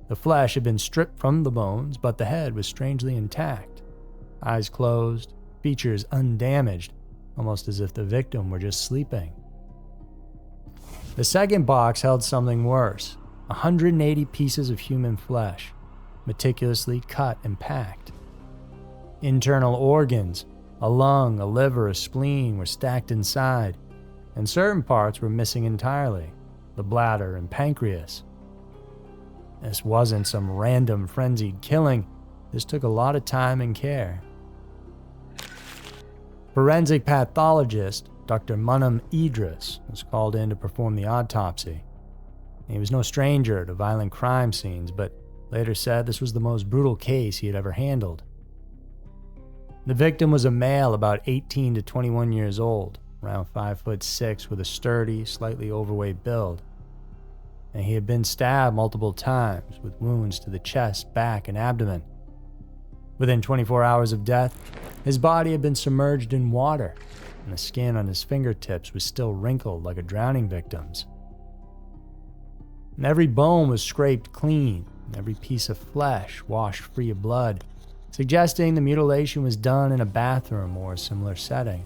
The flesh had been stripped from the bones, but the head was strangely intact. Eyes closed, features undamaged, almost as if the victim were just sleeping. The second box held something worse, 180 pieces of human flesh, meticulously cut and packed. Internal organs, a lung, a liver, a spleen were stacked inside, and certain parts were missing entirely, the bladder and pancreas. This wasn't some random frenzied killing. This took a lot of time and care. Forensic pathologist Dr. Munham Idris was called in to perform the autopsy. He was no stranger to violent crime scenes, but later said this was the most brutal case he had ever handled. The victim was a male about 18 to 21 years old, around 5'6", with a sturdy, slightly overweight build. And he had been stabbed multiple times with wounds to the chest, back, and abdomen. Within 24 hours of death, his body had been submerged in water, and the skin on his fingertips was still wrinkled like a drowning victim's. And every bone was scraped clean, and every piece of flesh washed free of blood, suggesting the mutilation was done in a bathroom or a similar setting.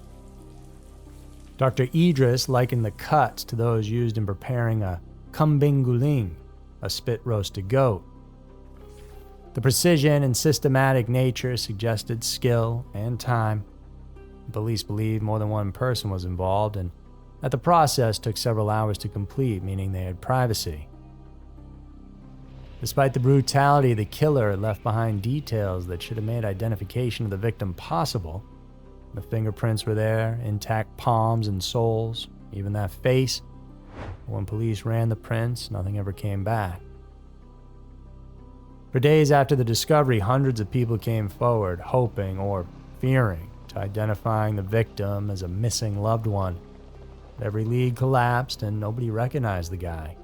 Dr. Idris likened the cuts to those used in preparing a kambing guling, a spit-roasted goat. The precision and systematic nature suggested skill and time. Police believed more than one person was involved, and that the process took several hours to complete, meaning they had privacy. Despite the brutality, the killer had left behind details that should have made identification of the victim possible. The fingerprints were there, intact palms and soles, even that face. When police ran the prints, nothing ever came back. For days after the discovery, hundreds of people came forward, hoping or fearing to identifying the victim as a missing loved one. Every lead collapsed and nobody recognized the guy.